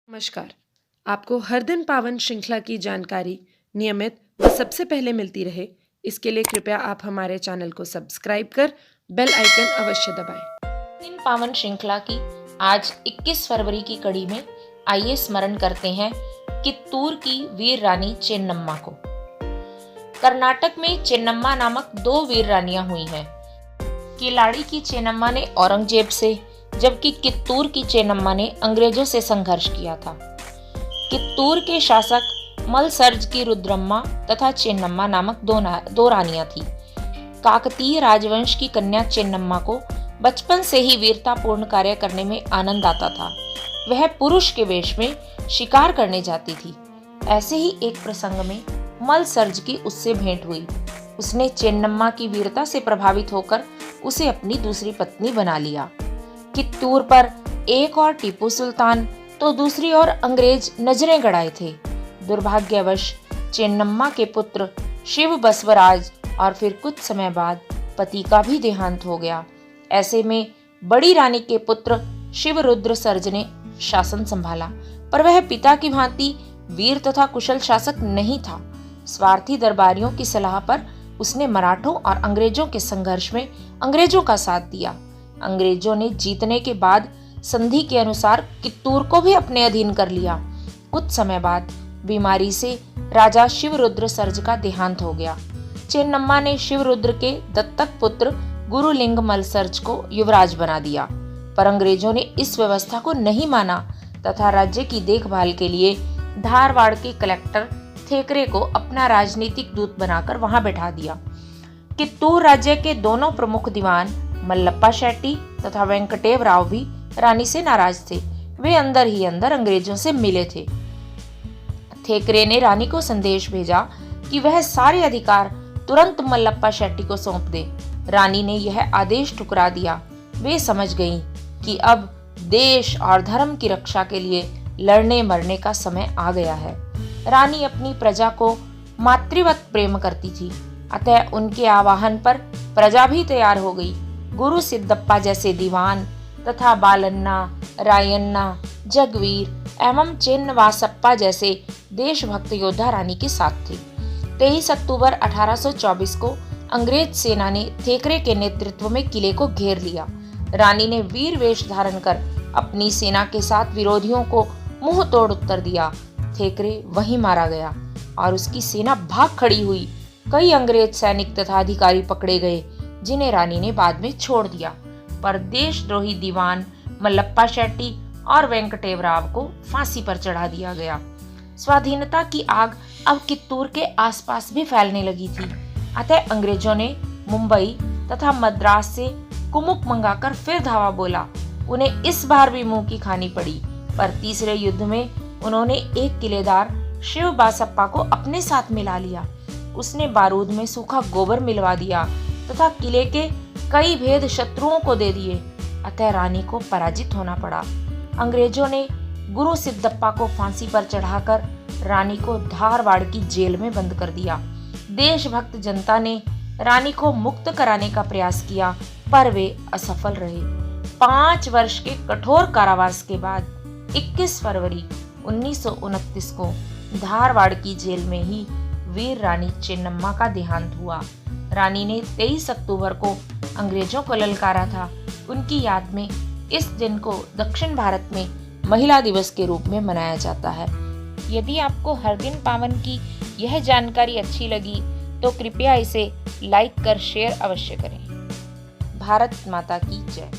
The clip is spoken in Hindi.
नमस्कार। आपको हर दिन पावन श्रृंखला की जानकारी नियमित व सबसे पहले मिलती रहे, इसके लिए कृपया आप हमारे चैनल को सब्सक्राइब कर बेल आइकन अवश्य दबाएं। दिन पावन श्रृंखला की आज 21 फरवरी की कड़ी में आइए स्मरण करते हैं कित्तूर की वीर रानी चेन्नम्मा को। कर्नाटक में चेन्नम्मा नामक 2 वीर रानियां हुई हैं। किलाड़ी की चेन्नम्मा ने औरंगजेब से, जबकि कित्तूर की चेन्नम्मा ने अंग्रेजों से संघर्ष किया था। कित्तूर के शासक मलसर्ज की रुद्रम्मा तथा चेन्नम्मा नामक दो रानियां थीं। काकतीय राजवंश की कन्या चेन्नम्मा को बचपन से ही वीरतापूर्ण कार्य करने में आनंद आता था। वह पुरुष के वेश में शिकार करने जाती थी। ऐसे ही एक प्रसंग में मलसर्ज की उससे भेंट हुई। उसने चेन्नम्मा की वीरता से प्रभावित होकर उसे अपनी दूसरी पत्नी बना लिया। कित्तूर पर एक और टीपू सुल्तान तो दूसरी ओर अंग्रेज नजरें गड़ाए थे। दुर्भाग्यवश चेन्नम्मा के पुत्र शिव बसवराज और फिर कुछ समय बाद पति का भी देहांत हो गया। ऐसे में बड़ी रानी के पुत्र शिवरुद्र सर्ज ने शासन संभाला, पर वह पिता की भांति वीर तथा कुशल शासक नहीं था। स्वार्थी दरबारियों की सलाह पर उसने मराठों और अंग्रेजों के संघर्ष में अंग्रेजों का साथ दिया। अंग्रेजों ने जीतने के बाद संधि के अनुसार कित्तूर को भी अपने अधीन कर लिया। कुछ समय बाद बीमारी से राजा शिवरुद्र सर्ज का देहांत हो गया। चेन्नम्मा ने शिवरुद्र के दत्तक पुत्र गुरुलिंग मलसर्ज को युवराज बना दिया, पर अंग्रेजों ने इस व्यवस्था को नहीं माना तथा राज्य की देखभाल के लिए धारवाड़ के कलेक्टर थेकरे को अपना राजनीतिक दूत बनाकर वहां बैठा दिया। कित्तूर राज्य के दोनों प्रमुख दीवान मल्लप्पा शेट्टी तथा वेंकटेव राव भी रानी से नाराज थे। वे अंदर ही अंदर अंग्रेजों से मिले थे। थेकरे ने रानी को संदेश भेजा कि वह सारे अधिकार तुरंत मल्लप्पा शेट्टी को सौंप दे। रानी ने यह आदेश ठुकरा दिया। वे समझ गईं कि अब देश और धर्म की रक्षा के लिए लड़ने मरने का समय आ गया है। रानी अपनी प्रजा को मातृवत प्रेम करती थी, अतः उनके आह्वान पर प्रजा भी तैयार हो गई। गुरु सिद्धप्पा जैसे दीवान तथा बालन्ना, रायन्ना, जगवीर एवं चेन्नवासप्पा जैसे देशभक्त योद्धा रानी के साथ थे। 23 अक्टूबर 1824 को अंग्रेज सेना ने थेकरे के नेतृत्व में किले को घेर लिया। रानी ने वीर वेश धारण कर अपनी सेना के साथ विरोधियों को मुंह तोड़ उत्तर दिया। थेकरे वहीं मारा गया और उसकी सेना भाग खड़ी हुई। कई अंग्रेज सैनिक तथा अधिकारी पकड़े गए, जिन्हें रानी ने बाद में छोड़ दिया, पर देशद्रोही दीवान मल्लप्पा शेट्टी और वेंकटेव राव को फांसी पर चढ़ा दिया गया। स्वाधीनता की आग अब कित्तूर के आसपास भी फैलने लगी थी, अतः अंग्रेजों ने मुंबई तथा मद्रास से कुमुक मंगाकर फिर धावा बोला। उन्हें इस बार भी मुंह की खानी पड़ी, पर तीसरे युद्ध में उन्होंने एक किलेदार शिव बासप्पा को अपने साथ मिला लिया। उसने बारूद में सूखा गोबर मिलवा दिया तथा किले के कई भेद शत्रुओं को दे दिए, अतः रानी को पराजित होना पड़ा। अंग्रेजों ने गुरु सिद्धप्पा को फांसी पर चढ़ाकर रानी को धारवाड़ की जेल में बंद कर दिया। देशभक्त जनता ने रानी को मुक्त कराने का प्रयास किया, पर वे असफल रहे। 5 वर्ष के कठोर कारावास के बाद 21 फरवरी 1929 को धारवाड़ की जेल में ही वीर रानी चेन्नम्मा का देहांत हुआ। रानी ने 23 अक्टूबर को अंग्रेजों को ललकारा था। उनकी याद में इस दिन को दक्षिण भारत में महिला दिवस के रूप में मनाया जाता है। यदि आपको हर दिन पावन की यह जानकारी अच्छी लगी तो कृपया इसे लाइक कर शेयर अवश्य करें। भारत माता की जय।